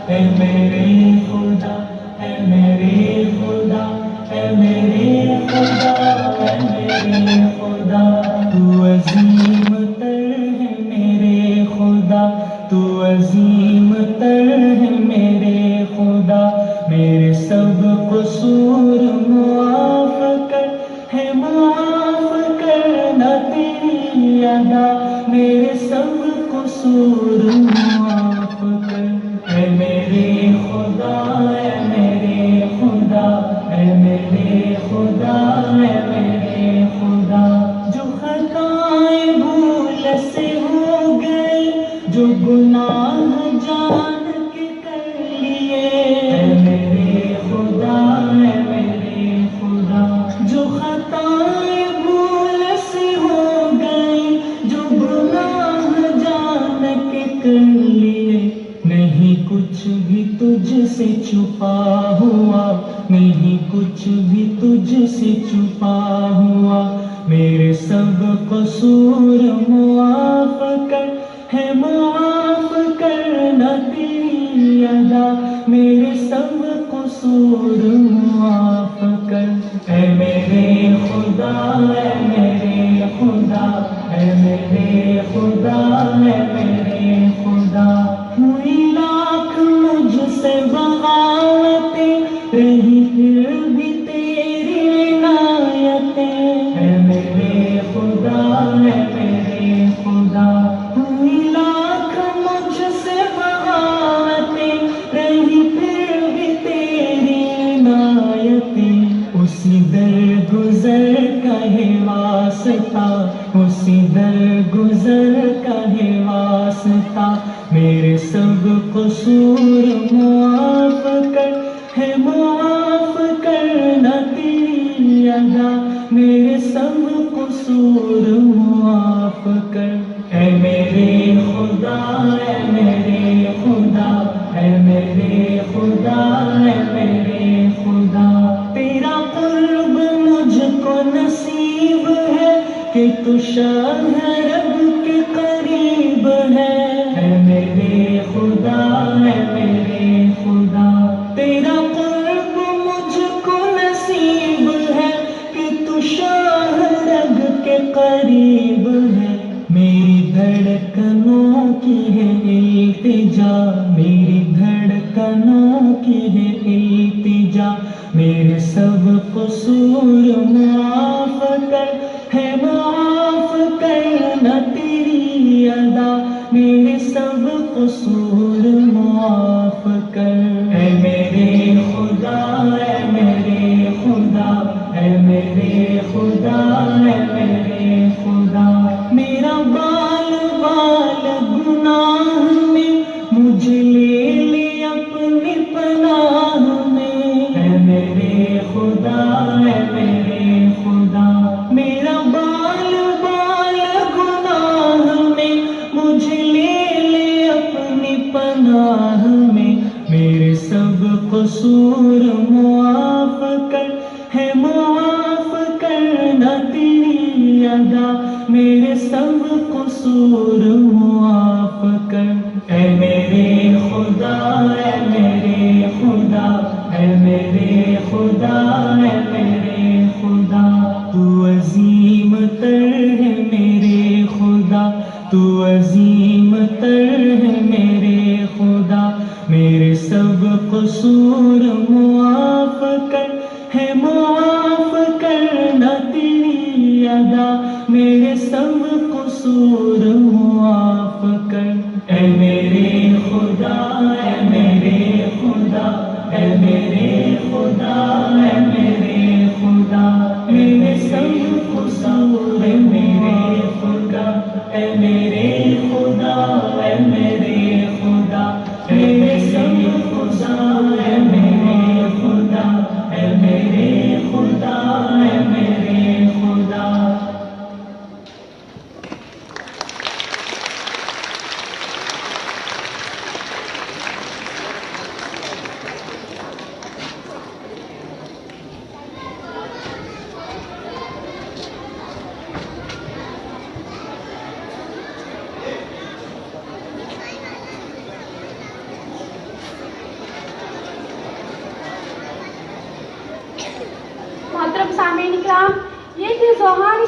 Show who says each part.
Speaker 1: اے میرے خدا، اے میرے خدا، اے میرے خدا، اے میرے خدا، تو عظیم تر ہے میرے خدا، تو عظیم تر ہے میرے خدا، میرے سب قصور معاف کر، ہے معاف کرنا تیری ادا، میرے سب قصور معاف کر، اے میرے خدا، اے میرے خدا، اے میرے خدا، اے میرے خدا، جو خطائیں بھول سے ہو گئی، جو گناہ جان کے کر لیے، اے میرے خدا، اے میرے خدا، جو خطائیں بھول سے ہو گئی، جو گناہ جان کے کر لیے، نہیں کچھ بھی تجھ سے چھپا ہوا، نہیں کچھ بھی تجھ سے چھپا ہوا، میرے سب قصور معاف کر، ہے معاف کرنا تیری ادا، میرے سب قصور معاف کر، اے میرے خدا، اے میرے خدا، اے میرے خدا، اے میرے خدا، ہوئی لاکھ مجھ سے بغاوتیں، رہی پھر بھی تیری عنایتیں، اے میرے خدا، اے میرے خدا، ہوئی لاکھ مجھ سے بغاوتیں، رہی پھر بھی تیری عنایتیں، اسی در گزر کا ہے واسطہ، اسی در گزر کا ہے واسطہ، میرے سب قصور معاف کر، ہے معاف کرنا تیری ادا، میرے سب قصور معاف کر، اے میرے خدا، اے میرے خدا، اے میرے خدا، اے میرے خدا، تیرا قرب مجھ کو نصیب ہے کہ تو شاہ رب کے قریب ہے، اے میرے خدا، اے میرے خدا، تیرا قرب مجھ کو نصیب ہے کہ تو شاہ رب کے قریب ہے، میری دھڑکنوں کی ہے التجا، میری دھڑکنوں کی ہے التجا، میرے سب قصور معاف کر، ہے معاف کرنا تیری ادا، میرے سب قصور معاف کر، اے میرے خدا، اے میرے خدا، اے میرے خدا، اے میرے خدا، میرا بال بال گناہ میں مجھے لے لے اپنی پناہ میں، اے میرے خدا، اے میرے خدا، میرا بال بال گناہ میں مجھے لے لے اپنی پناہ میں، میرے سب قصور معاف کر، ہے معاف کرنا تیری ادا، میرے سب قصور معاف کر، اے میرے خدا، اے میرے خدا، اے میرے خدا، اے میرے خدا، تو عظیم تر ہے میرے خدا، تو عظیم تر ہے میرے خدا، میرے سب قصور معاف کر، ہے معاف کرنا تیری ادا، میرے سب قصور معاف کر، اے میرے خدا، اے میرے خدا، اے میرے خدا، اے میرے خدا، میرے سب قصور میرے خدا، اے میرے خدا، اے میرے خدا، میرے سب قصور میرے خدا، اے میرے خدا، اے میرے خدا۔
Speaker 2: محترم سامعین کرام، یہ تھی ذوحان